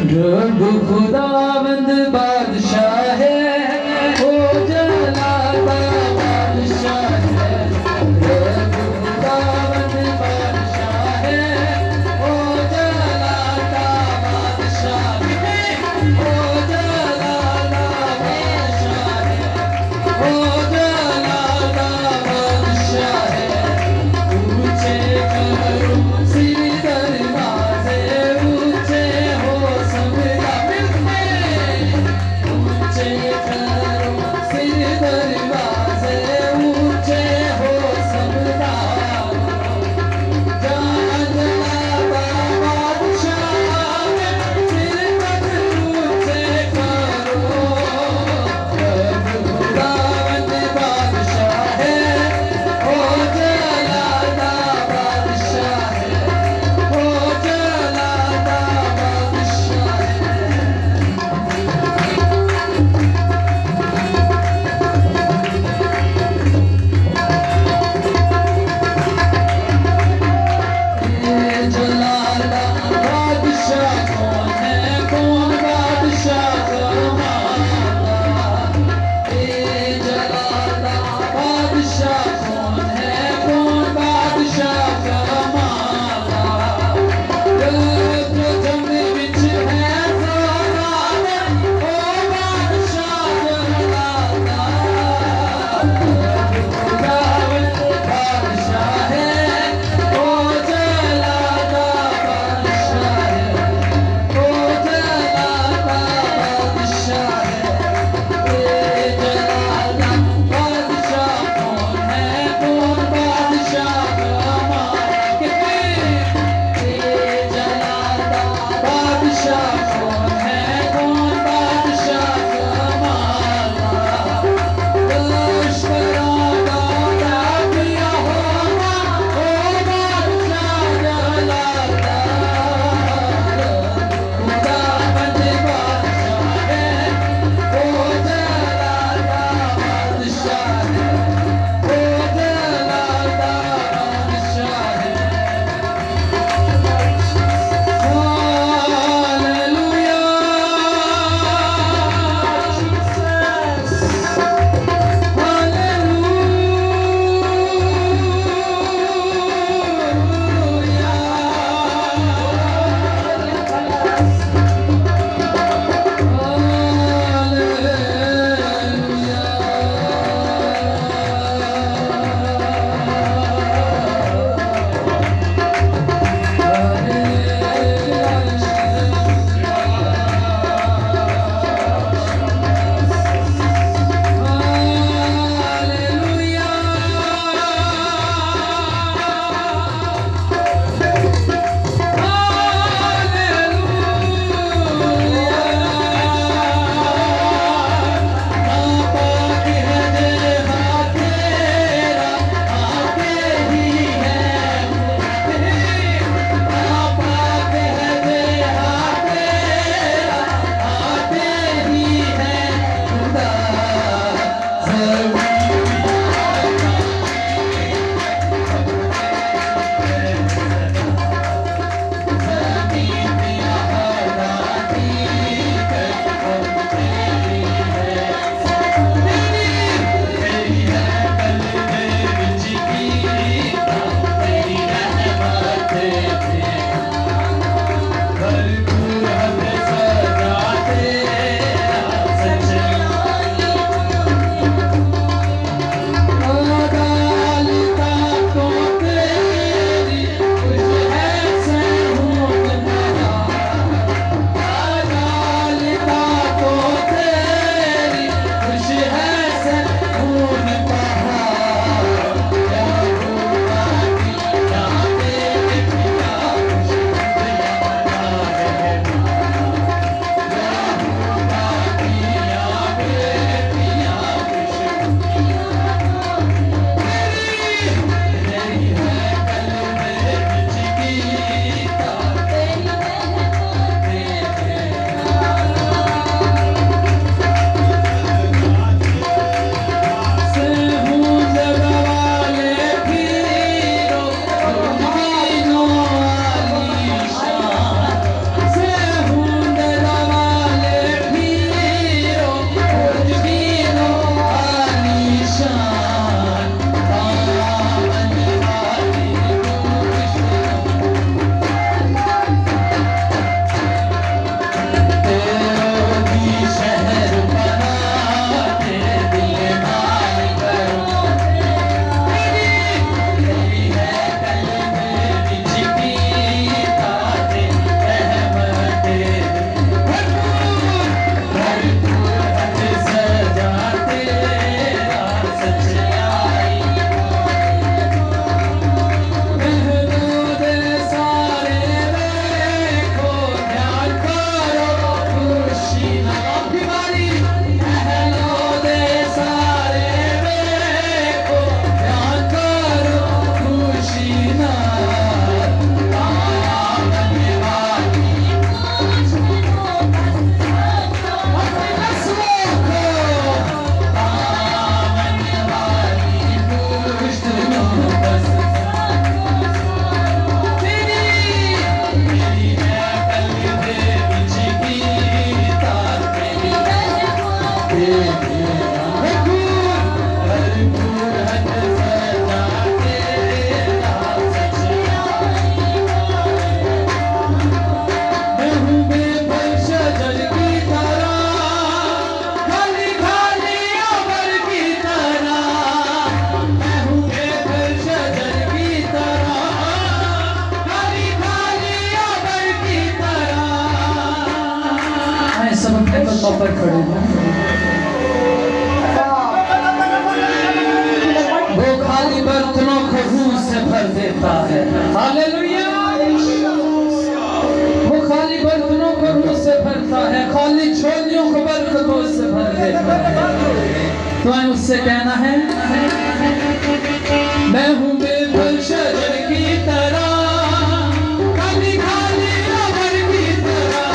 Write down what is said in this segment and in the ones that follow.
रब खुदावंद बादशाह है, ओ जलाला बादशाह है। रब खुदावंद बादशाह है, ओ जलाला बादशाह है। ओ जलाला बादशाह है, ओ जलाला बादशाह है। ऊंचे करो सिर दरवाजे, ऊंचे हो सब ऊंचे सुनने पर पापा खड़े हैं। वो खाली बर्तनों को रूह से भर देता है। हालेलुया। वो खाली बर्तनों को रूह से भरता है, खाली झोलियों को बरकतों से भर देता है। तो हमें उससे कहना है, मैं हूँ बेफल शजर की तरह, खाली खाली रबर की तरह।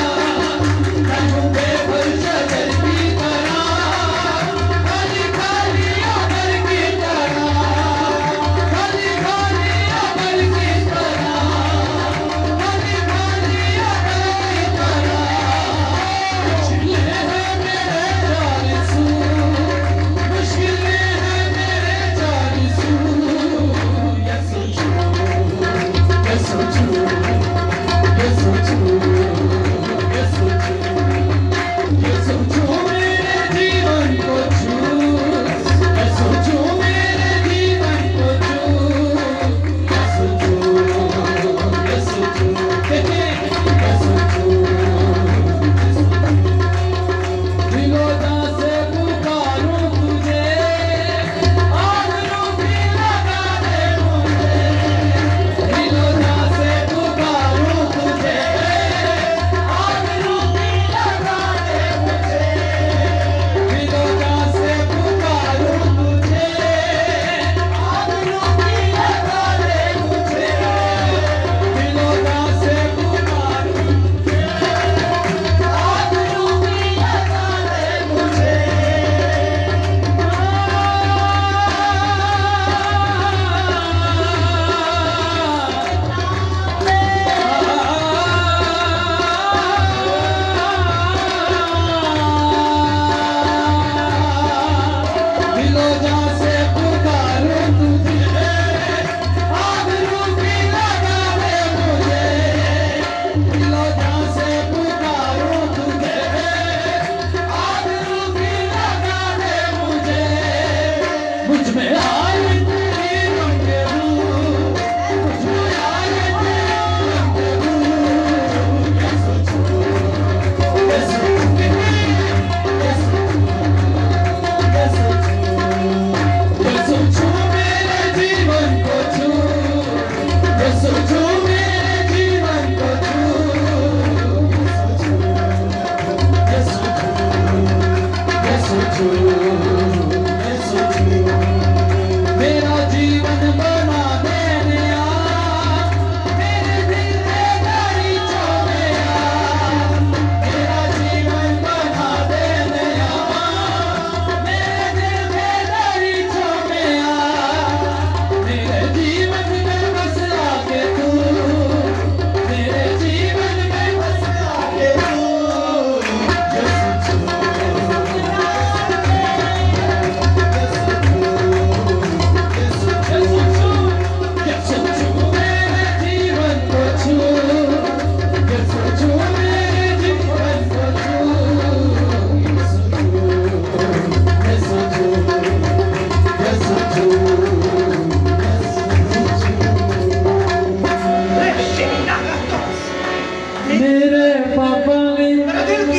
मैं हूँ बेफल शजर की तरह, खाली खाली रबर की तरह, खाली खाली रबर की तरह, खाली खाली रबर की तरह। मुश्किलें हैं मेरे जालिसू, मुश्किलें हैं मेरे जालिसू।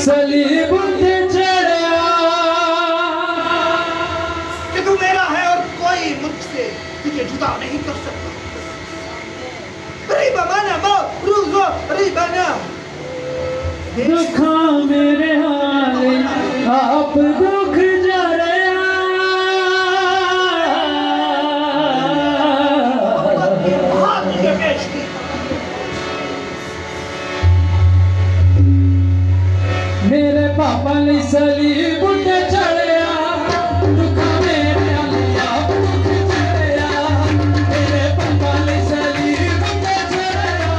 सलीब पे चढ़ा कि तू मेरा है और कोई मुझसे तुझे जुदा नहीं कर सकता। रिबाना मो रूजो रिबाना दुखा मेरे हाले आप दुख जरा हाथ के पेश की मेरे पापा ने सलीब पे चढ़ा दुखा मेरे हाले आप दुख जरा। मेरे पापा ने सलीब पे चढ़ा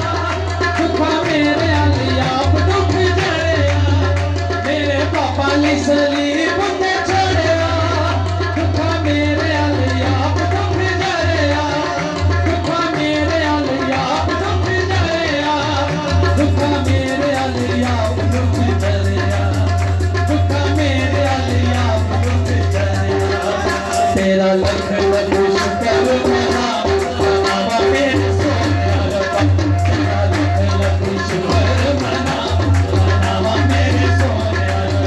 दुखा मेरे हाले आप दुख जरा। मेरे पापा ने सलीब पे चढ़ा दुखा मेरे हाले आप दुख जरा। दुखा मेरे हाले आप दुख जरा। दुखा मेरे हाले आप दुख जरा। दुखा मेरे हाले आप दुख जरा। तेरा लख लख शुक्र मना मनावा मेरे सोने रब्बा। तेरा लख लख शुक्र मना मनावा मेरे सोने रब्बा।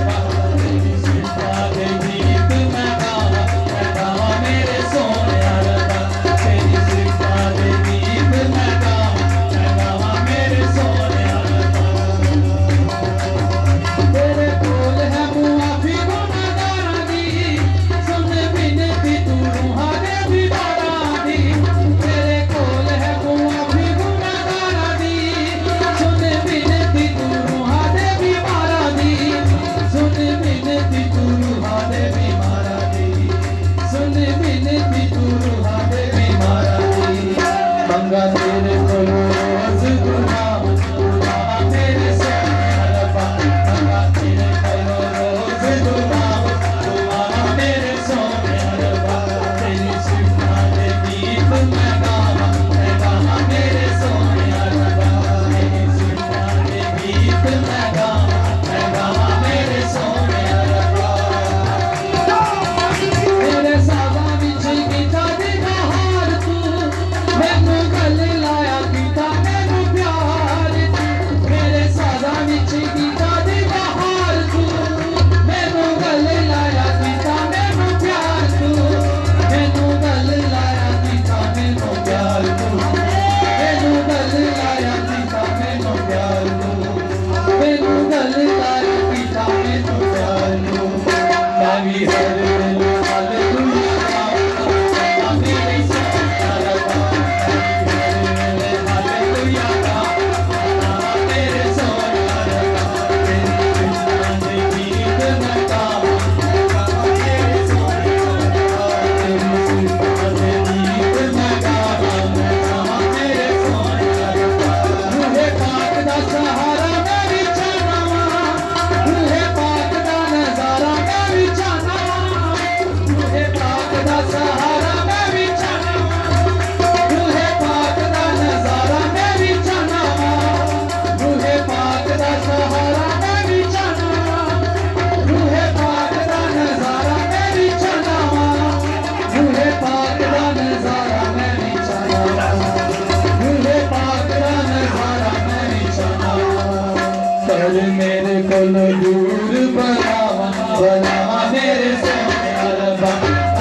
कोलो दूर बनावा बनावा मेरे सोने रब्बा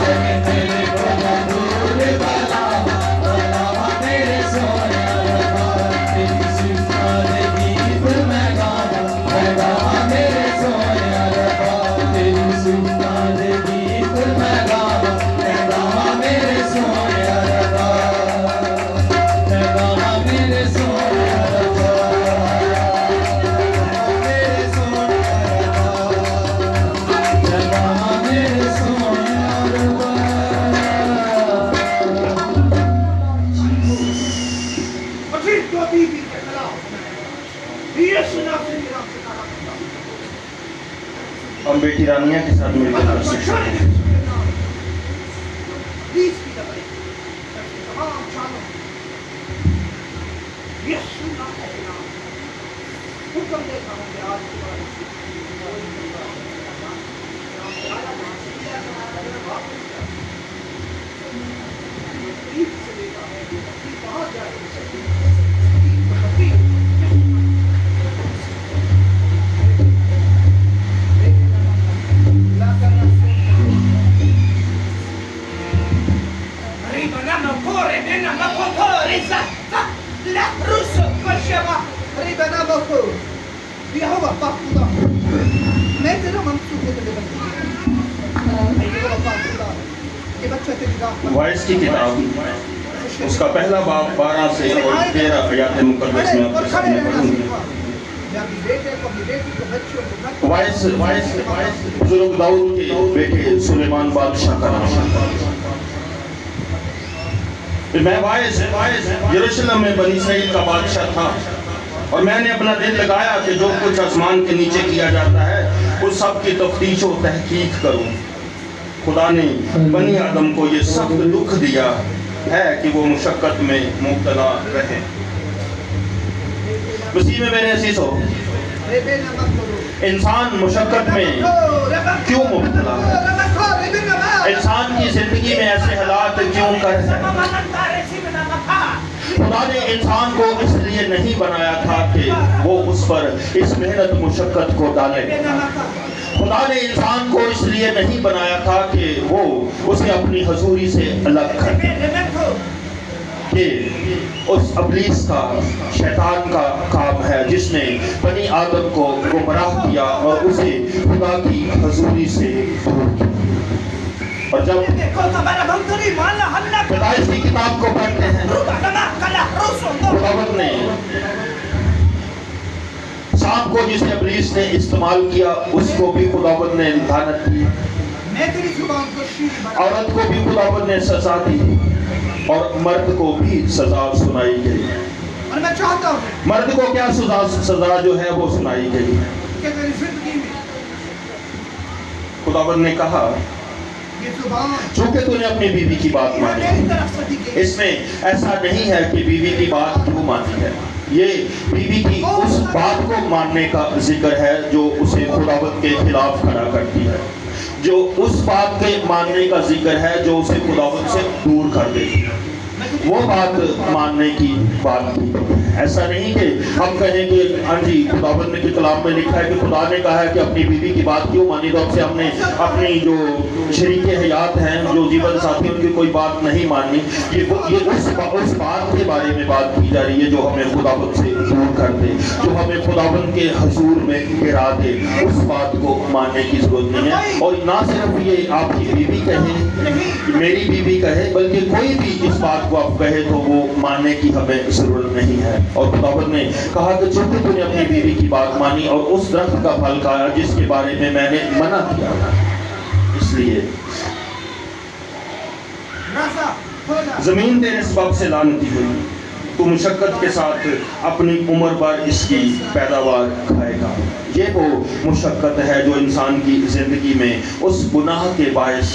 मेरे कोलो दूर बनावा बनावा मेरे सोने रब्बा तेरी सिफात गीत मैं गावा मेरे सोने रब्बा तेरी सिफात गीत मैं गावा मेरे सोने रब्बा मैं गावा मेरे सोने रब्बा मेरे सोने रब्बा मेरे सोने रब्बा और फिर तो बीवी के खिलाफ ये सुना फिर नाम से कारा करता हम बेटी रानिया के साथ मिलकर कर सकते हैं। प्लीज की दबाई तमाम चालों ये सुना है नाम हुक्म देता हूँ कि आज के बाद बहुत मैं तेरा मंसूब है तेरे ये बच्चा तेरी राह पर वॉइस की किताब उसका पहला बाब 12 से और 13 आयत मुकद्दस में आपके सामने पढ़ूंगी। वॉइस बुजुर्ग दाऊद के बेटे सुलेमान बादशाह का नाम। मैं वाइस यरूशलेम में बनी इसराइल का बादशाह था और मैंने अपना दिल लगाया कि जो कुछ आसमान के नीचे किया जाता है उस सब की तफ्तीश और तहकीक करूं। खुदा ने बनी आदम को ये सख्त दुख दिया है कि वो मुशक्कत में मुब्तला रहे। मसीह में मेरे अजीज हो, इंसान मुशक्कत में क्यों मुब्तला है? इंसान की जिंदगी में ऐसे हालात क्यों कर हैं? खुदा ने इंसान को इसलिए नहीं बनाया था कि वो उस पर इस मेहनत मुशक्कत को डाले। खुदा ने इंसान को इसलिए नहीं बनाया था कि वो उसे अपनी हजूरी से अलग करे। कि उस अबलीस का, शैतान का काम है जिसने बनी आदम को गुमराह किया और उसे खुदा की हजूरी से दूर किया। और जब पैदाइश की किताब को पढ़ते हैं, खुदावंद ने सांप को जिसे अबलीस ने इस्तेमाल किया उसको भी खुदावंद ने लानत दी। औरत को भी खुदावंद ने सजा दी और मर्द को भी सजा सुनाई गई। और मैं चाहता हूँ मर्द को क्या सजा जो है वो सुनाई गई। कि तेरी जिंदगी में खुदावंद ने कहा ये जुबान चूंकि तूने अपनी बीवी की बात मानी, मेरी तरफ से दी गई इसमें ऐसा नहीं है कि बीवी की बात क्यों मानी है। ये बीवी की उस बात को मानने का जिक्र है जो उसे खुदावंद के खिलाफ खड़ा करती है, जो उस बात के मानने का जिक्र है जो उसे खुदावंद से दूर कर देती है। वो बात मानने की बात थी। ऐसा नहीं कि हम कहें कि हाँ जी खुदावंद के कलाम में लिखा है कि खुदा ने कहा है कि अपनी बीवी की बात क्यों मानी, तो अब से हमने अपनी जो शरीक हयात हैं, जो जीवन साथी, उनकी कोई बात नहीं माननी। ये उस बात के बारे में बात की जा रही है जो हमें खुदावंद से दूर कर दे, जो हमें खुदावंद के हुजूर में गिरा दे। उस बात को मानने की जरूरत नहीं है। और ना सिर्फ ये आपकी बीवी कहे, मेरी बीवी कहे, बल्कि कोई भी इस बात को आप कहे तो वो मानने की हमें जरूरत नहीं है। और खुदावंद ने कहा कि चूंकि तूने अपनी बीवी की बात मानी और उस दरख्त का फल खाया जिसके बारे में मैंने मना किया, इसलिए जमीन तेरे सबब से लानती हुई, तू मुशक्कत के साथ अपनी उम्र भर इसकी पैदावार खाएगा। ये वो मुशक्कत है जो इंसान की जिंदगी में उस गुनाह के बायस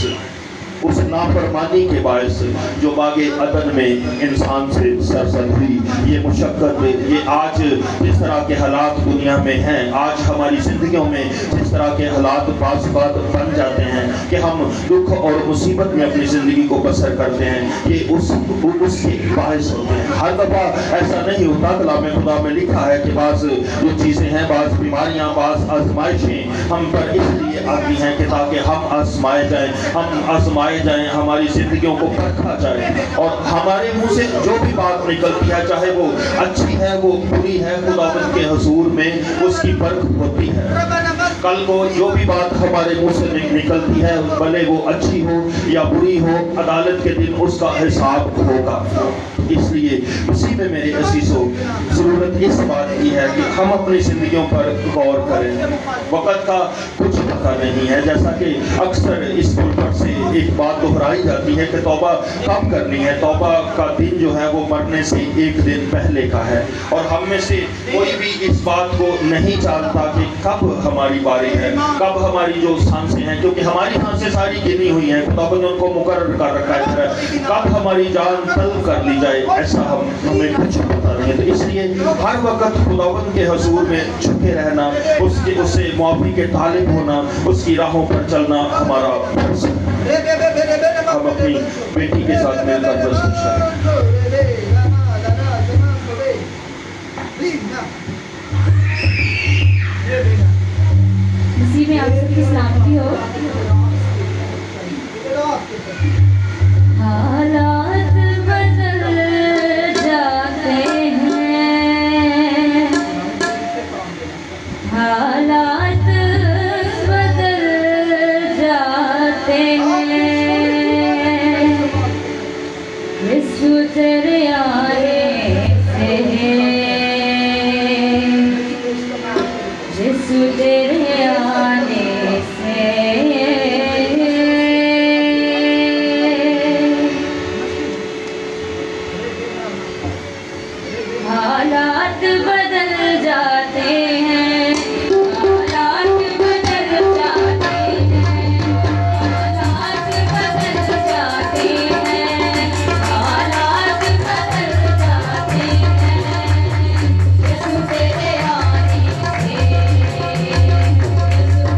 उस नाफरमानी के बायस जो बागे अदन में इंसान से सरसद हुई, ये मुशक्क़त, ये आज जिस तरह के हालात दुनिया में हैं, आज हमारी ज़िंदगियों में जिस तरह के हालात बात बन जाते हैं कि हम दुख और मुसीबत में अपनी ज़िंदगी को बसर करते हैं, ये उसके बायस होते हैं। हर दफ़ा ऐसा नहीं होता। कलाम खुदा में लिखा है कि बाज़ जो चीज़ें हैं, बाज़ बीमारियाँ, बाज़ आजमाइशें हम पर इसलिए आती हैं कि ताकि हम आजमाए जाएं, हमारी ज़िंदगियों को परखा जाए और हमारे मुंह से जो भी बात निकलती है, चाहे वो अच्छी है, वो बुरी है, खुदावंद के हुजूर में उसकी परख होती है। कल को जो भी बात हमारे मुंह से निकलती है, भले वो अच्छी हो या बुरी हो, अदालत के दिन उसका हिसाब होगा। इसलिए उसी में मेरे असीसों ज़रूरत इस बात की है कि हम अपनी ज़िंदगियों पर गौर करें। वक़्त का कुछ पता नहीं है, जैसा कि अक्सर इस पर से एक बात दोहराई जाती है कि तौबा कब करनी है। तौबा का दिन जो है वो मरने से एक दिन पहले का है और हम में से कोई भी इस बात को नहीं जानता कि कब हमारी बारी है, कब हमारी जो सांसें हैं, क्योंकि हमारी सांसें सारी गिनी हुई हैं, खुदावंद ने उनको मुकर्रर कर रखा है, कब हमारी जान तलब कर ली जाए ऐसा हमें कुछ पता नहीं है। तो इसलिए हर वक्त खुदावंद के हुजूर में झुके रहना, उससे मुआफ़ी के तालिब होना, उसकी राहों पर चलना हमारा फर्ज है। हम अपनी बेटी के साथ मिलकर इसी में आप सबकी सलामती हो। हालात बदल जाते हैं, हालात बदल जाते हैं, यीशु तेरे आने से, यीशु तेरे आने से हालात बदल जाते हैं, हालात बदल जाते हैं, हालात बदल जाते हैं, हालात बदल जाते हैं, यीशु तेरे आने से, यीशु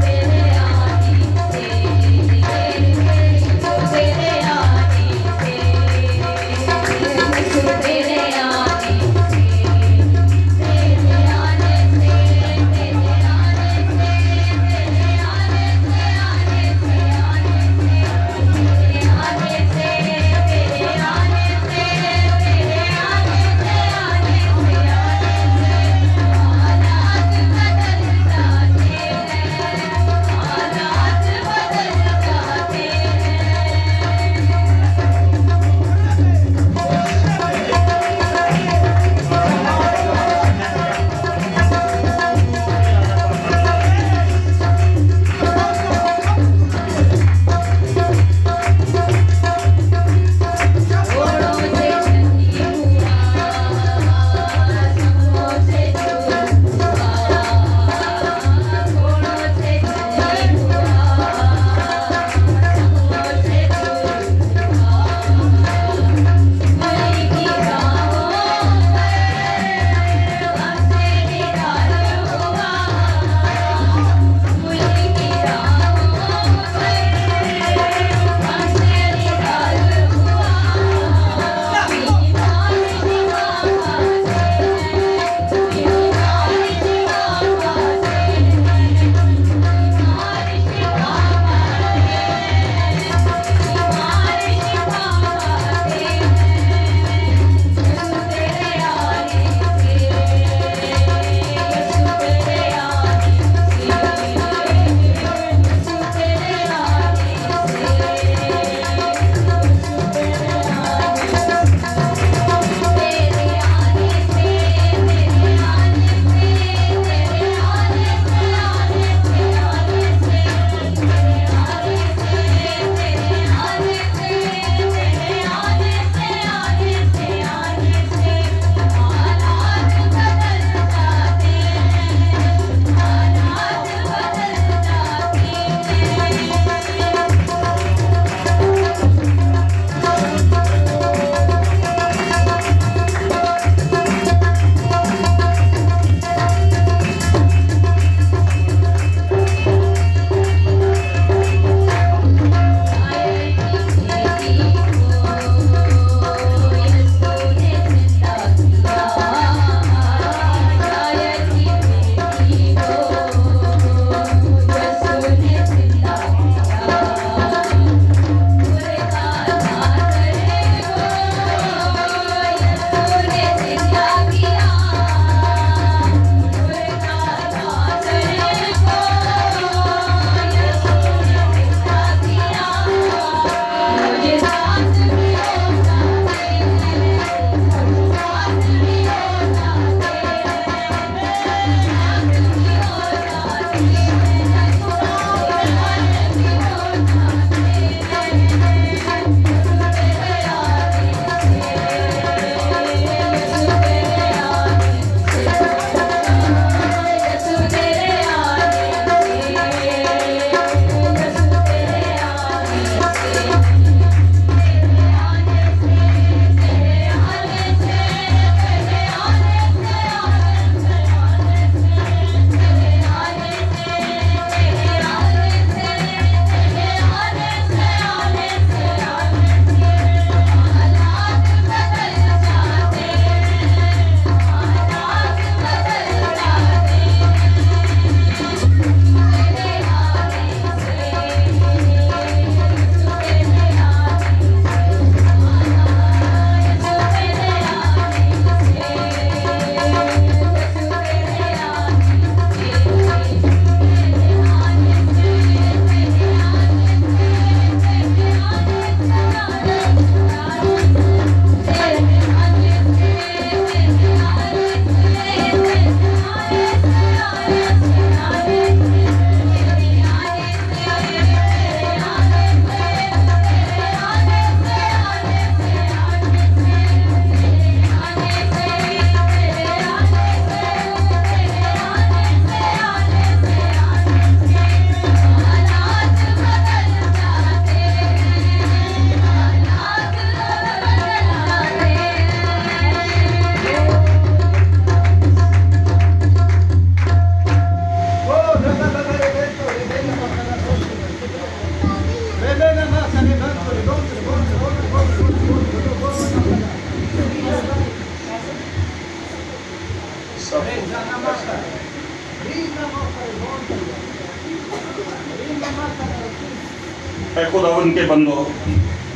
ऐ खुदावन के बंदो,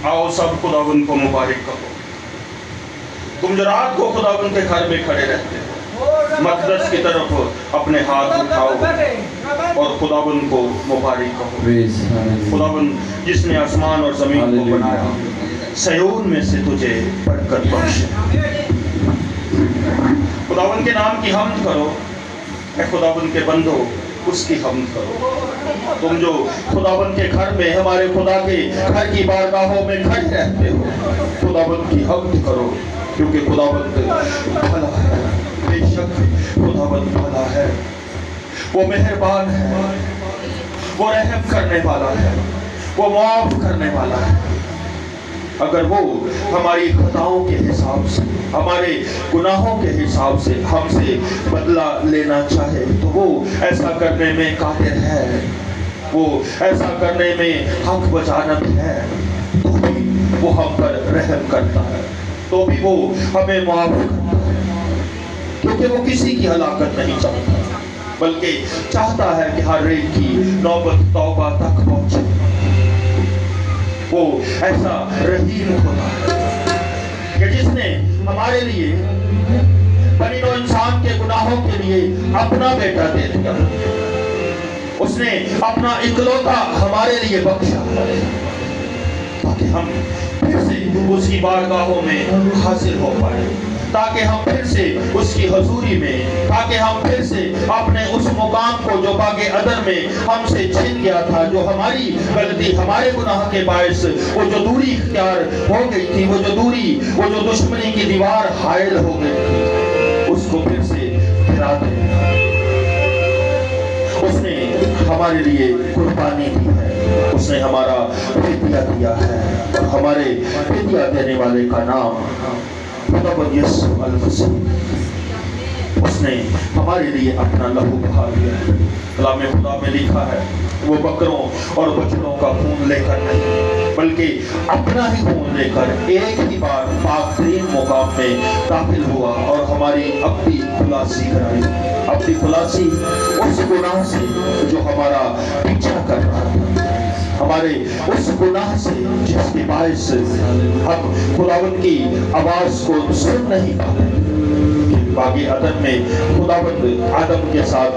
आओ सब खुदावन को मुबारक कहो। तुम जो रात को खुदावन के घर में खड़े रहते हो, मकदस की तरफ अपने हाथ उठाओ और खुदावन को मुबारक कहो। Praise Hallelujah. खुदावन जिसने आसमान और जमीन को Hallelujah. बनाया, सयोन में से तुझे बरकत बख्शे। खुदावन के नाम की हमद करो, ऐ खुदावन के बंदो उसकी हमद करो। तुम जो खुदावन के घर में, हमारे खुदा के घर की बारगाहों में खड़े रहते हो, खुदावन की हमद करो, क्योंकि खुदावन भला है। बेशक खुदावन भला है, वो मेहरबान है, वो रहम करने वाला है, वो माफ करने वाला है। अगर वो हमारी खताओं के हिसाब से, हमारे गुनाहों के हिसाब से हमसे बदला लेना चाहे तो वो ऐसा करने में कादिर है, वो ऐसा करने में हक बजानत है। तो भी वो हम पर रहम करता है, तो भी वो हमें माफ करता है, क्योंकि वो किसी की हलाकत नहीं चाहता, बल्कि चाहता है कि हर एक की नौबत तौबा तक पहुंचे। वो ऐसा रहीम खुदा है कि जिसने हमारे लिए, बनी नौ इंसान के गुनाहों के लिए अपना बेटा दे दिया, उसने अपना इकलौता हमारे लिए बख्शा, ताकि हम फिर से उसकी बारगाहों में हाजिर हो पाए, ताकि हम फिर से उसकी हजूरी में, ताकि हम फिर से अपने उस मुकाम को जो बागे अदर में हमसे छिन गया था, जो हमारी गलती, हमारे गुनाह के बायस वो जो दूरी इख्तियार हो गई थी, वो जो दूरी, वो जो दुश्मनी की दीवार हायल हो गई थी, उसको फिर से गिरा दे। उसने हमारे लिए कुर्बानी दी है, उसने हमारा फिदिया दिया है, और हमारे फिदिया देने वाले का नाम खुदावंद यीशु मसीह। उसने हमारे लिए अपना लहू बहा दिया है। कलाम खुदा में लिखा है, वो बकरों और बछड़ों का खून लेकर नहीं, बल्कि अपना ही खून लेकर एक ही बार पाक-तरीन मुकाम में दाखिल हुआ और हमारी अपनी खुलासी कराई। अपनी खुलासी उस गुनाह से जो हमारा पीछा कर रहा था, हमारे उस गुनाह से जिसके बायस हम खुदावंद की आवाज को सुन नहीं पाते। बागी अदम में खुदावंद आदम के साथ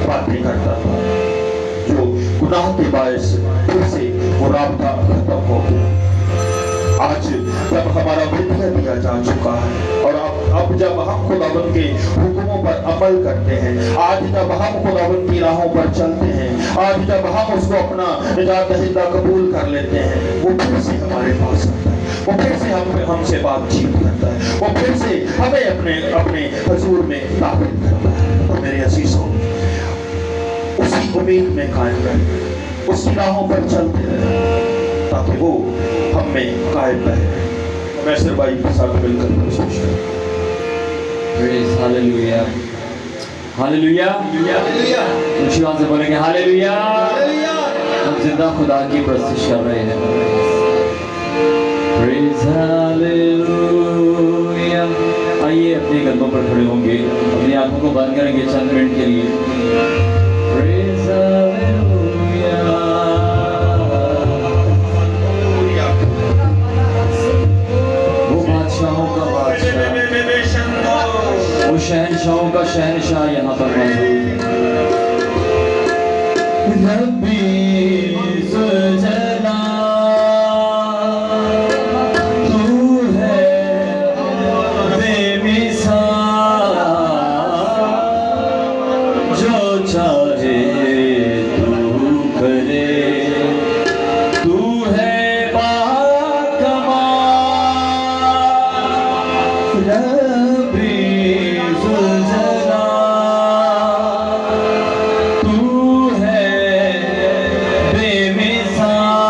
बातें करता था, जो गुनाह के बायस फिर से वो राबता खत्म हो गया। आज जब हमारा फिदिया दिया जा चुका है, और अब जब हम खुदावंद के हुक्मों पर अमल करते हैं, आज जब हम खुदावंद की राहों पर चलते हैं, आज जब हम उसको अपना निजात दहिंदा कबूल कर लेते हैं, वो फिर से हमारे पास आता है, वो फिर से हमसे बातचीत करता है, वो फिर से हमें अपने हजूर में दाखिल करता है। तो मेरे अजीजों, उसी उम्मीद में कायम रहे, उसकी राहों पर चलते रहे, ताकि वो हम में कायम रहे। मैं सिर्फ भाई के साथ मिलकर कोशिश करूं। Praise Hallelujah. Hallelujah. ऊंची आवाज से बोलेंगे हालेलुया। हम जिंदा खुदा की प्रस्तुति कर रहे हैं। Praise Hallelujah. आइए अपने कदमों पर खड़े होंगे, अपनी आंखों को बंद करेंगे चंद मिनट के लिए। Praise Hallelujah. वो बादशाहों का बादशाह, वो शहनशाहों का शहनशाह यहाँ पर मौजूद है। रब्बी ज़ुलजलाल, तू है बेमिसाल, जो चाहे तू करे, तू है बाकमाल। रब्बी ज़ुलजलाल, तू है बेमिसाल,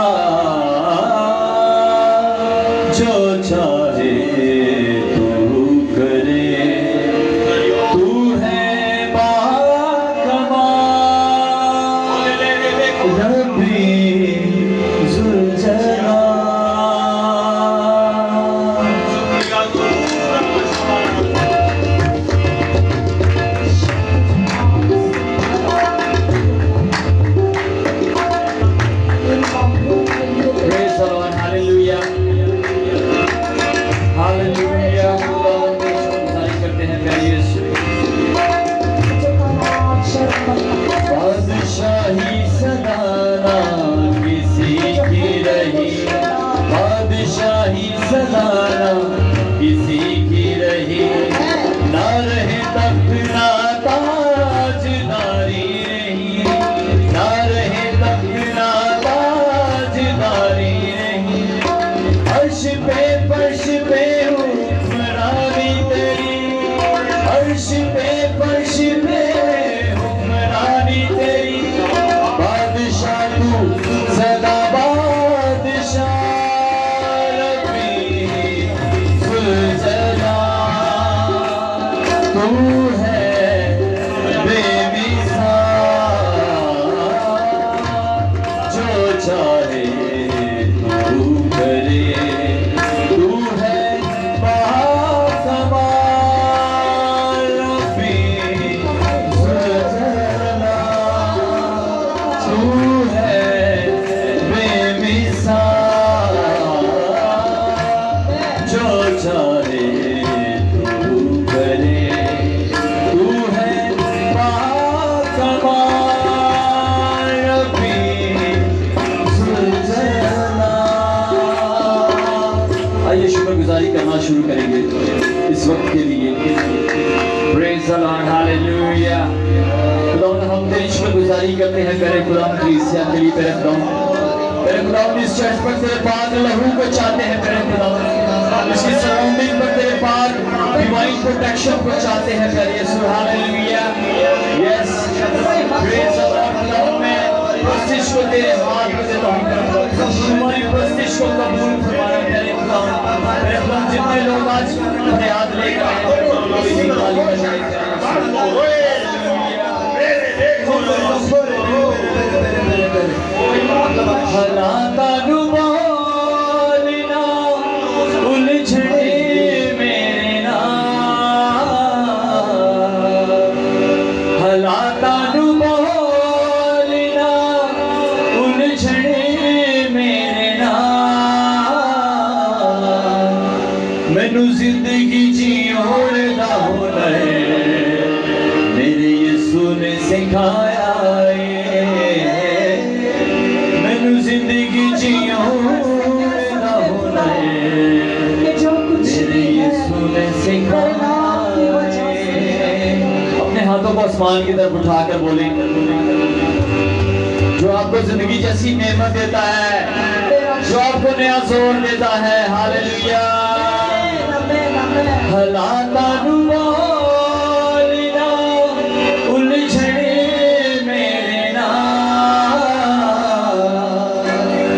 कलीसिया के लिए मेरे खुदावंद इस चर्च पर तेरे पाक लहू को चाहते हैं मेरे खुदावंद, इसकी सराउंडिंग पर तेरे पाक डिवाइन प्रोटेक्शन को चाहते हैं प्यारे Yeshu. Hallelujah, yes, praise the lord. खुदावंद मैं प्रस्तिश को तेरे हाथ में देता हूं, तुम्हारी प्रस्तिश को कबूल फरमाना प्यारे खुदावंद। मेरे खुदावंद जितने लोग आज फरियाद लेकर आए हैं ताली बजाएं हालाता डुबालना उलझे मेरे ना, हालाता डुबालना उलझे मेरे ना, मैनू जिंदगी जीउण दा हुनर मेरे यीशु ने सिखाया है, मैनू जिंदगी जीउण दा हुनर मेरे यीशु ने सिखाया है। अपने हाथों को आसमान की तरफ उठाकर बोले, जो आपको जिंदगी जैसी नेमत देता है, जो आपको नया जोर देता है। हालेलुया, हालाता डुबालना उलझने मेरे ना,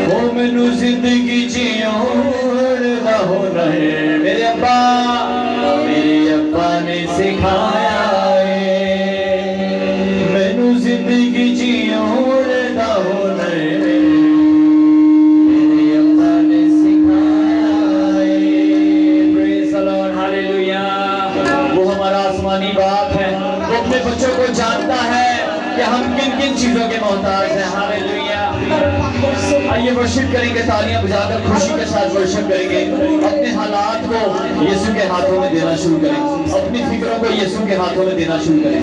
ओ मैनू जिंदगी जीउण दा हुनर मेरे अब्बा ने सिखाया है, मैनू जिंदगी जीउण दा हुनर मेरे अब्बा ने सिखाया है। Praise the Lord, hallelujah. वो हमारा आसमानी बाप है, वो अपने बच्चों को जानता है कि हम किन किन चीजों के मोहताज हैं। हालेलुया। आइए वर्शिप करेंगे, तालियां बजाकर खुशी के साथ वर्शिप करेंगे। अपने हालात को यीशु के हाथों में देना शुरू करें, अपनी फिक्रों को यीशु के हाथों में देना शुरू करें।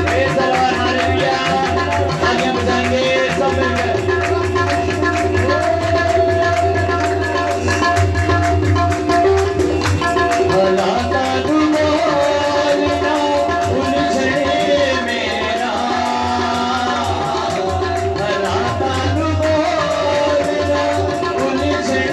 Praise the Lord, hallelujah। तालियां बजाएंगे सब मिलकर। हालाता डुबालना उलझे मेरा, हालाता डुबालना उलझे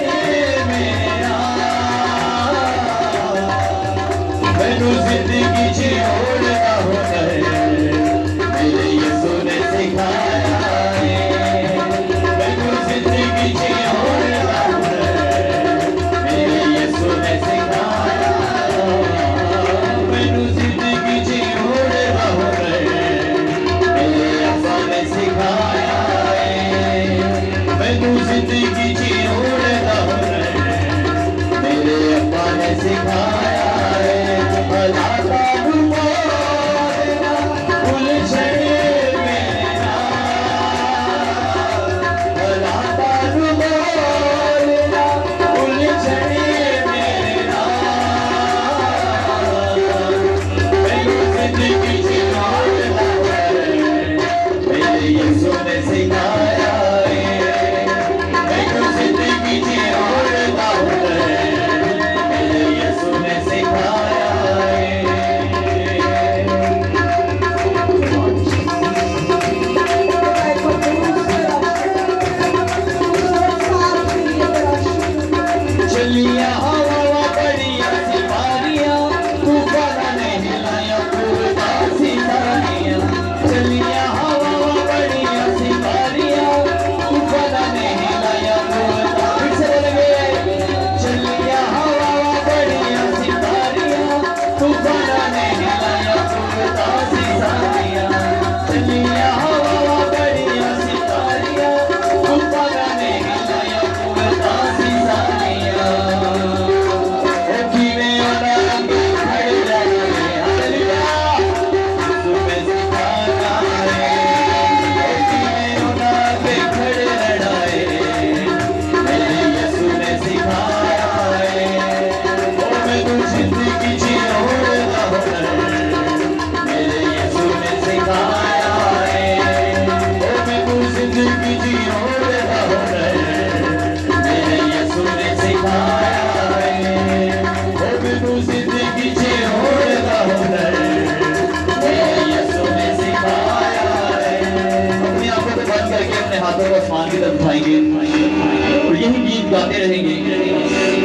गीत गाते रहेंगे।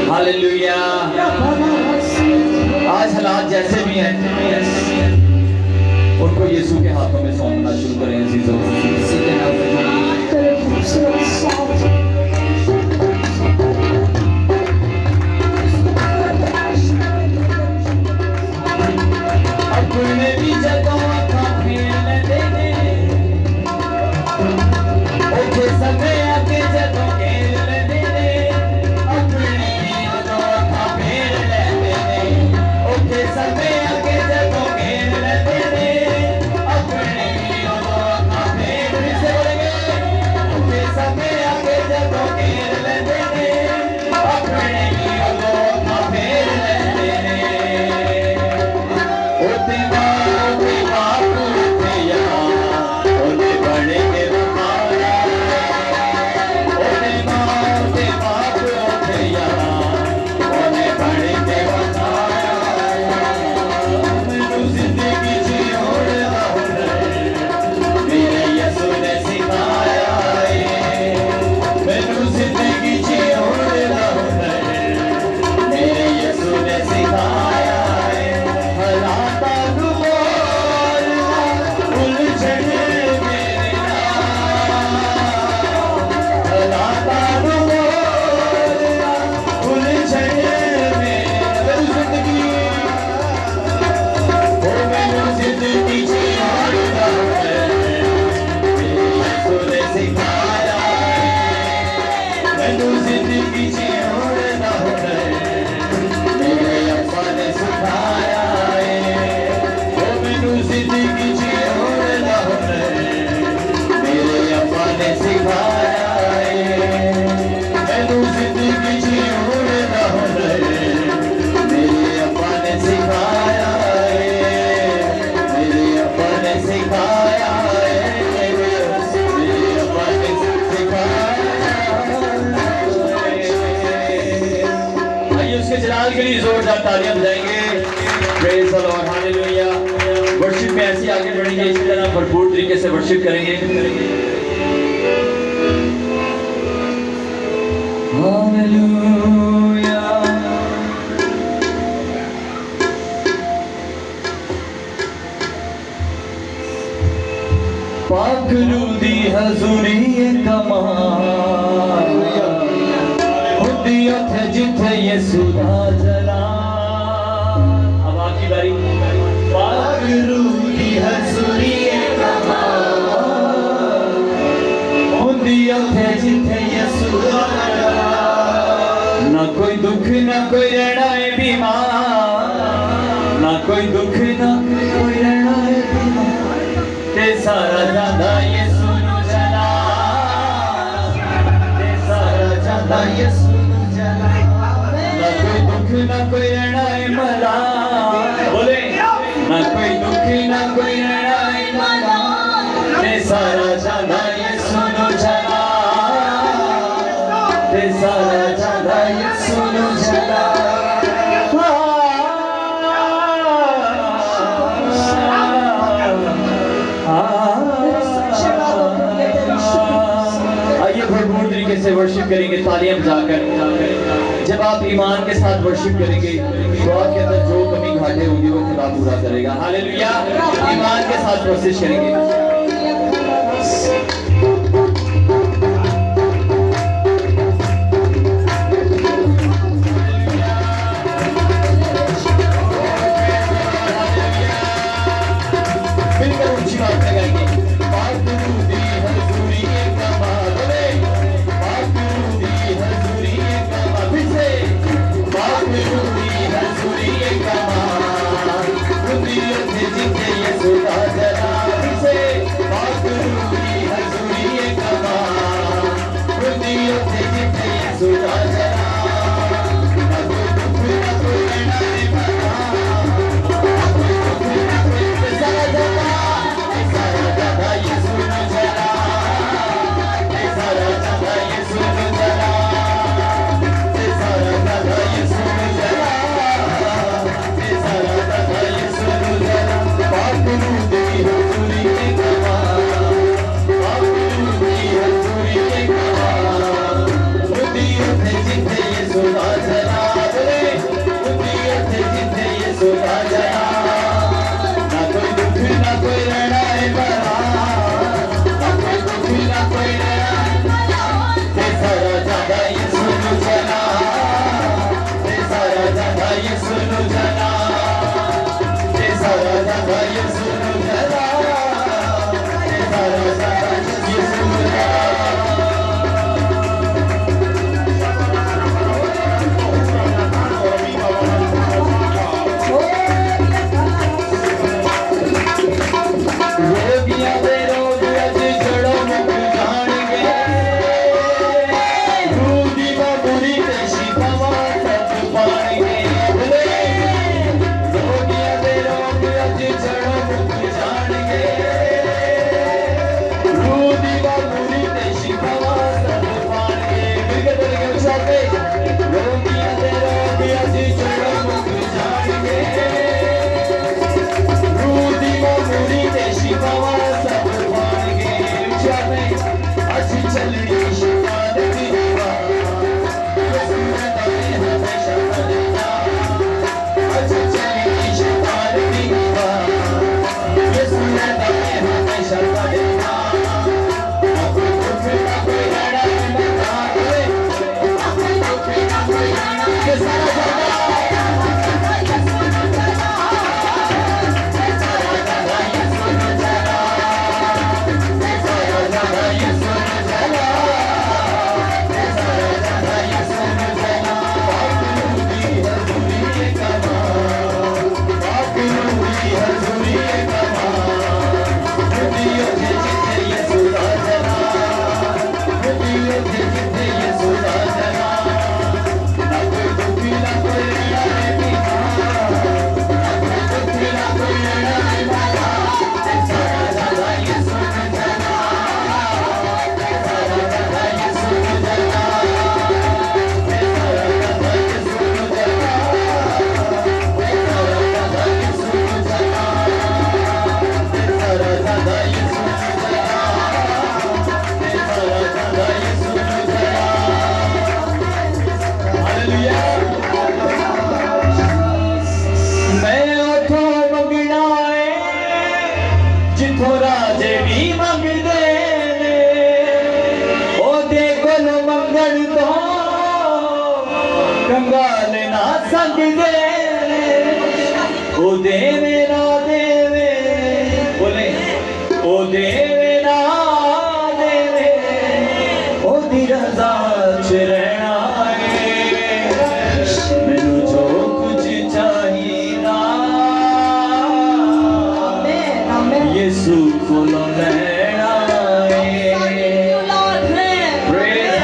हालेलुया। आज हालात जैसे भी हैं उनको यीशु के हाथों में सौंपना शुरू करें। अपने भी जगह का खेल देने ओके समय आके जगह खेल देने अपने भी जगह का खेल देने ओके समय आके जगह खेल देने अपने भी जगह का खेल से बोलेंगे ओके समय आके जगह खेल देने अपने भी जगह का खेल देने ओते बाबू बाबू भैया ओते बड़े के बहारा ओते बाबू भैया ओते बड़े के बहारा मैनू जिंदगी जियोड़ा मेरे यीशु ने सिखाया है मैनू जिंदगी जियोड़ा मेरे यीशु ने सिखाया है हालाता नू बोलना उलझन मेरे हालाता नू बोलना उलझन मेरी जिंदगी ओ मैनू जिंदगी जियोड़ा मेरे यीशु ने सिखाया है मैनू जिंदगी जियोड़ा मेरे अब्बा ने सिखाया है ओ मैनू जिंदगी जियोड़ा मेरे अब्बा ने सिखाया है मैनू जिंदगी जियोड़ा मेरे अब्बा ने सिखाया है मेरे अब्बा ने सिखाया है मेरे अब्बा ने सिखाया है। आइए उसके जलाल के लिए जोरदार तालियां बजाएंगे। Praise the Lord, hallelujah. Worship में ऐसे आगे बढ़ेंगे, इसी तरह भरपूर तरीके से वर्शिप करेंगे। हालेलुया। पाक रूह दी हजूरी कमाल हुंदी उत्थे जिथे यीशु दा जलाल। अब आपकी बारी। पाक रूह दी हजूरी कमाल हुंदी उत्थे जिथे यीशु दा जलाल। ना कोई दुख ना कोई रहना है बीमार ना कोई दुख ना कोई रहना है बीमार ते सारा जादा यीशु नु जला ते सारा जादा यीशु नु जला। ना कोई दुख ना कोई रहना है मला बोले ना कोई दुख ना कोई रहना है मला ते सारा जादा यीशु नु जला ते सारा जादा यीशु नु जला। आइए भरपूर तरीके से वर्शिप करेंगे तालियां बजाकर। जब आप ईमान के साथ वर्शिप करेंगे तो आपके अंदर जो कमी घाटे होंगे वो खुदा पूरा करेगा। हालेलुया। ईमान के साथ कोशिश करेंगे। मिलकर ऊंची बात लगाएंगे। पाक रूह दी हजूरी कमाल बोले पाक रूह दी हजूरी कमाल फिर से पाक रूह दी हजूरी कमाल हुंदी उत्थे जिथे यीशु दा जलाल फिर से ये सुनो जरा, ये सारा ज़्यादा ये सुनो जरा, ये सारा ज़्यादा ये सुनो जरा। रोगियां दे रोग अज जड़ों मुक जाणगे, रूदी बाबूरी ते शिकावा सब पाणगे। रोगियां दे रोग अज जड़ों मुक जाणगे, रूदी बाबूरी ते शिकावा सब पाणगे। बिगड़ के उछाते रोगियां दे रोग अज जड़ों मुक जाणगे, रूदी बाबूरी ते शिकावा सब पाणगे। उछाते अज चलनी शैतान दी राह, यसू रहंदा है हमेशा कदेना। अज चलनी शैतान दी राह, यसू रहंदा है हमेशा कदेना। ना कोई दुख ना कोई लड़ा ना कोई, ना कोई दुख ना कोई लड़ा के सारा ज़्यादा जिथों राजे भी मंगदे ने, ओदे कोल मंगण तो कंगाल ना संगदे ने। ओ देवे ना देवे, बोले ओ देवे ना देवे, ओदी रज़ा च रहना है। मैनू जो कुछ चाहिदा यीशु कोलों लैना है। Praise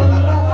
Hallelujah।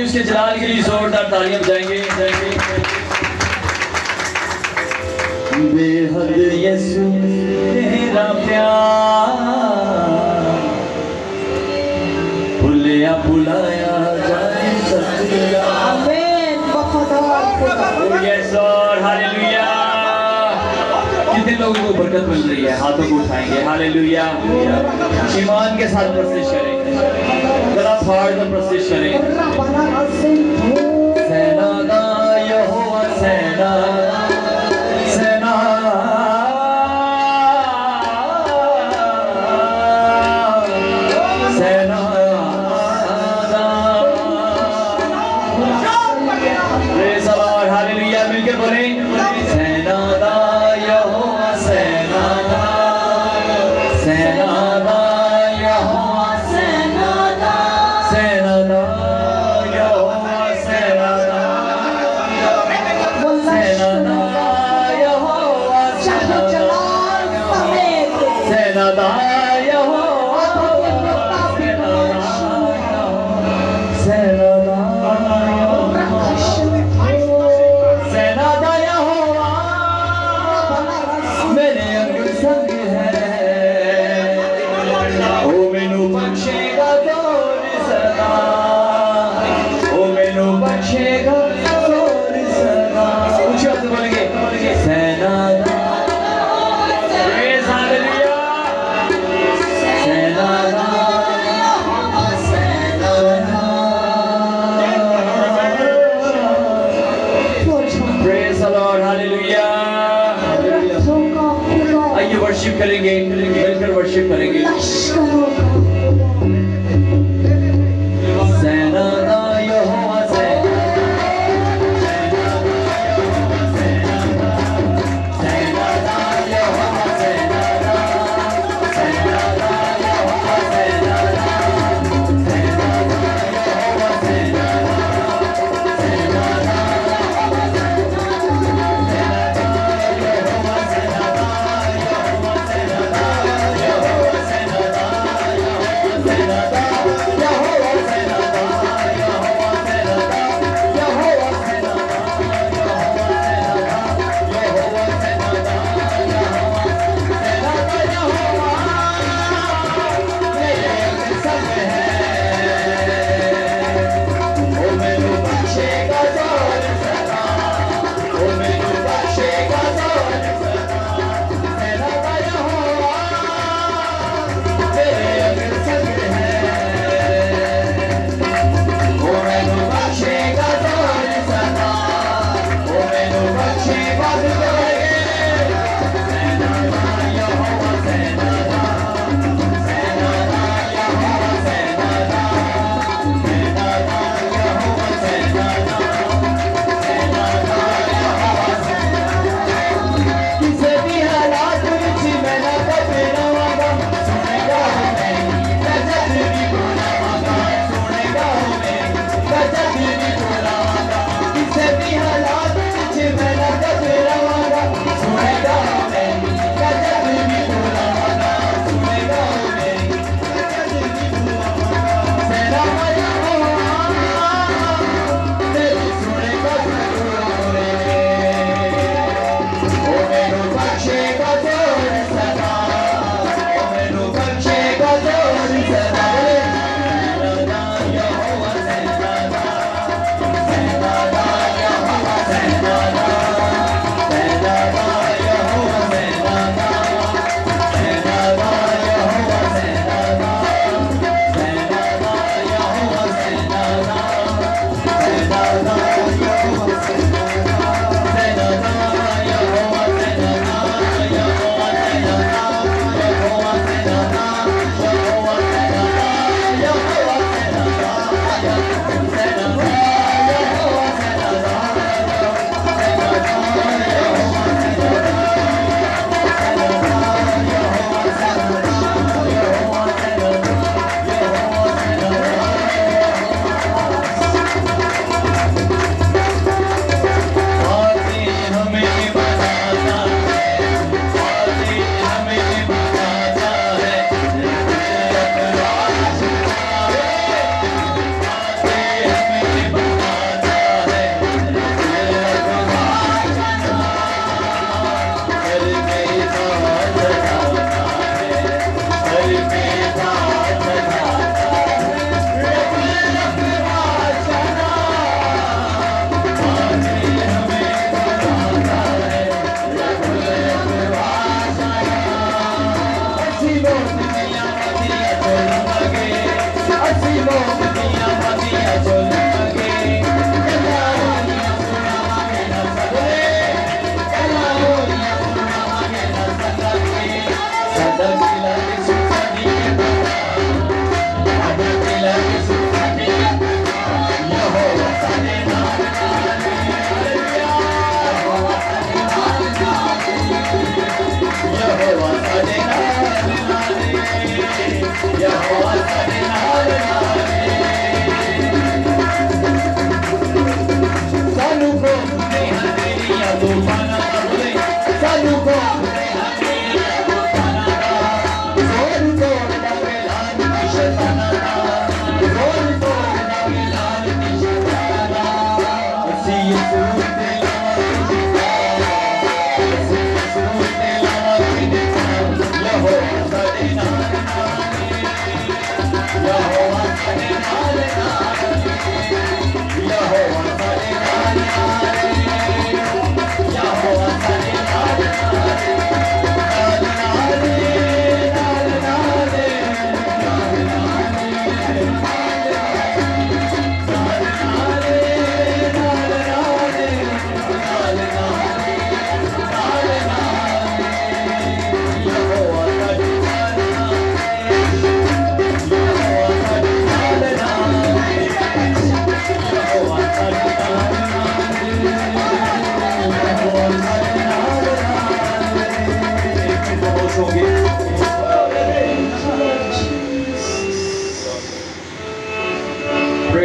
उसके जलाल के लिए जोरदार तालियां बजाएंगे। बेहद यीशु तेरा प्यार भुलिया भुलाया जाए सकता। आमीन। वफादार खुदा। Yes Lord, hallelujah. कितने लोगों को बरकत मिल रही है? हाथों को उठाएंगे। हालेलुया। ईमान के साथ प्रस्तुत करें, गला फाड़ कर प्रस्तुत करें। सेना दा यहोवा सेना सेना सेना दा। Praise the Lord, hallelujah. मिलकर बोलें, सेना दा यहोवा सेना दा सेना दा यहोवा सेना दा सेना दा यहोवा सेना दा सेना दा यहोवा सेना दा सेना दा यहोवा सेना दा सेना दा यहोवा मेरे अंग संग है। ओ मैनू बख्शेगा जोर सदा, ओ मैनू बख्शेगा जोर सदा। ऊंची आवाज़ में बोलेंगे, सेना दा। Praise hallelujah. सेना दा प्रेज़ द लॉर्ड, हालेलुया। आइए वर्शिप करेंगे, मिलकर वर्शिप करेंगे। सेना दा यहोवा सेना सेना दा यहोवा सेना दा सेना दा यहोवा सेना दा सेना दा यहोवा सेना दा सेना दा यहोवा सेना दा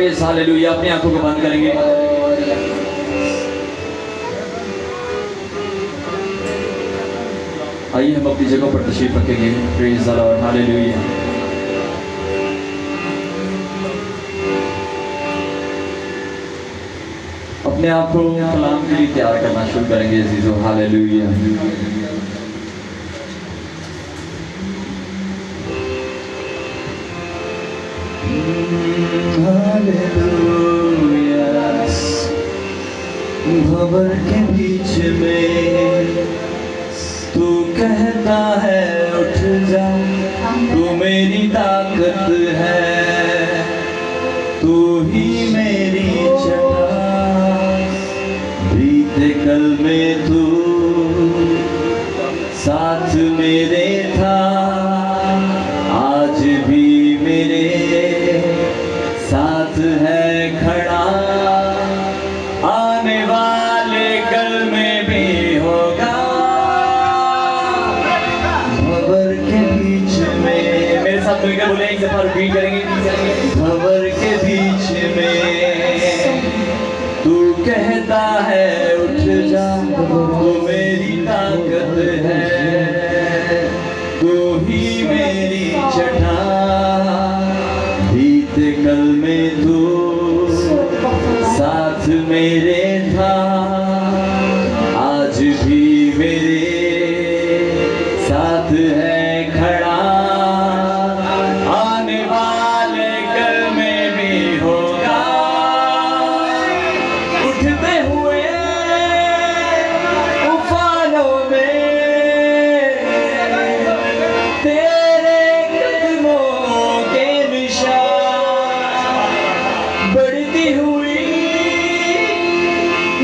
प्रेज हालेलुया। अपनी आंखों को बंद करेंगे। आइए हम अपनी जगह पर तशरीफ रखेंगे। Praise the Lord, hallelujah. अपने आप को कलाम के लिए तैयार करना शुरू करेंगे अजीजों, हालेलुया। भंवर के बीच में तू कहता है उठ जा, तू मेरी ताकत है, तू ही मेरी छटा। बीते कल में तू साथ मेरे था, आज भी मेरे साथ है खड़ा। आने वाले कल में भी होगा। भंवर के बीच में, मेरे साथ मिलकर बोले, एक दफा रिपीट करेंगे। भंवर के बीच में तू कहता है उठ जा, तू मेरी ताकत है, तू ही मेरी छटा। बीते कल में तू साथ मेरे था, आज भी मेरे साथ है खड़ा। आने वाले कल में भी होगा। उठते हुए तूफानों में तेरे कदमों के निशान, बढ़ती हुई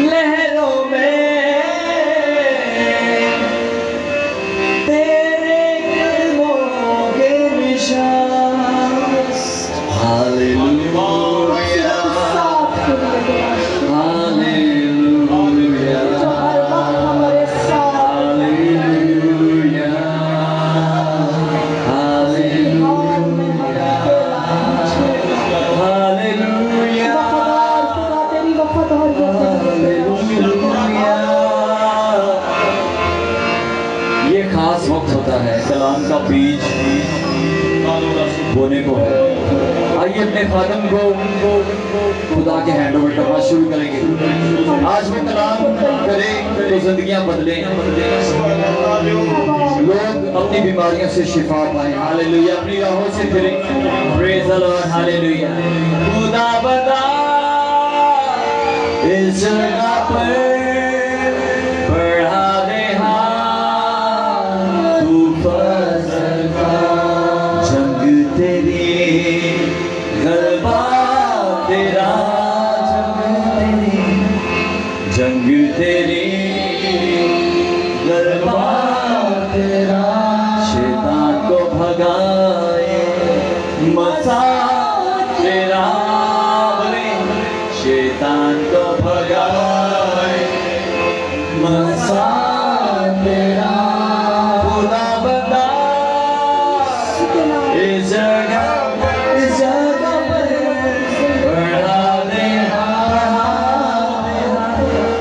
लहरों में तेरे कदमों के निशान। हालेलुया, हालेलुया, हालेलुया, हालेलुया, ये खास वक्त होता है, कलाम का बीज बोने को है। आइए अपने खादम को खुदा के हैंड ओवर करना शुरू करेंगे। आज वो कलाम करे तो जिंदगियां बदले, लोग अपनी बीमारियों से शिफा पाए। हालेलुया, अपनी राहों से फिरे। Praise the Lord, hallelujah. खुदा बता इस जगह पर बढ़ा दे हाथ, तू फजल का जंग तेरी, गलबा तेरा, जंग तेरी, गलबा तेरा। शैतान को भगाए मसा तेरा, बोले शैतान को भगाए मसा तेरा। खुदा बता इस जगह पर बढ़ा दे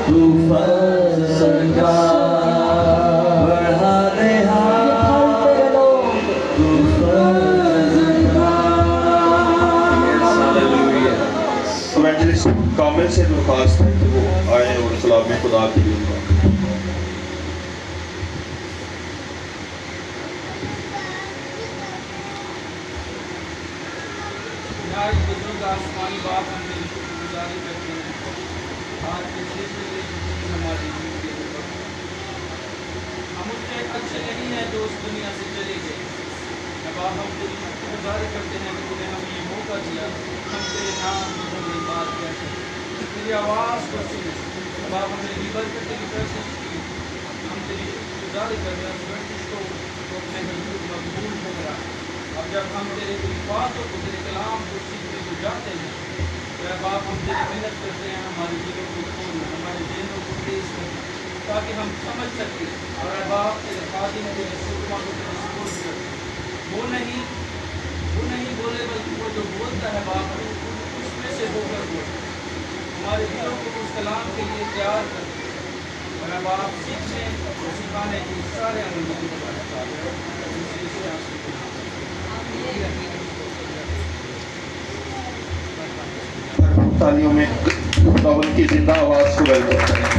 तू फजल का, बढ़ा दे तू फजल का। इवेंजलिस्ट कामिल से दरख्वास्त है कि वो आए और कलाम खुदा के लिए आसमानी बाप हम तेरी शुक्रगुजारी करते हैं आज के सिलसिले में हमारी जिंदगी के ऊपर। हम उससे अच्छे नहीं हैं जो उस दुनिया से चले गए। बाप हम तेरी शुक्रगुजारी करते हैं कि तूने हमें ये मौका दिया, हम तेरे नाम की बड़ी बात करते हैं, तेरी आवाज़ को सुने। बाप हमने रिवर पे तेरी प्रैक्टिस की, हम तेरी शुक्रगुजारी कर रहे हैं। प्रैक्टिस को अपने हजूर मकबूल हो गया। अब जब हम तेरे बातों को, तेरे कलाम को सीखने को जाते हैं, तो बाप हम तेरी मेहनत करते हैं हमारे दिलों को खोलना, हमारे दिलों को तेज करना, ताकि हम समझ सकें। और बाप तेरे खादिम तेरे सुरमा को तेरे स्पोर्ट कर वो नहीं बोले, बल्कि वो जो बोलता है बाप उसमें से होकर बोले, हमारे दिलों को उस कलाम के लिए तैयार कर दे। और अब आप सीखने और सिखाने की सारे अमल में तालियों में खुदावंद की जिंदा आवाज को वेलकम करें।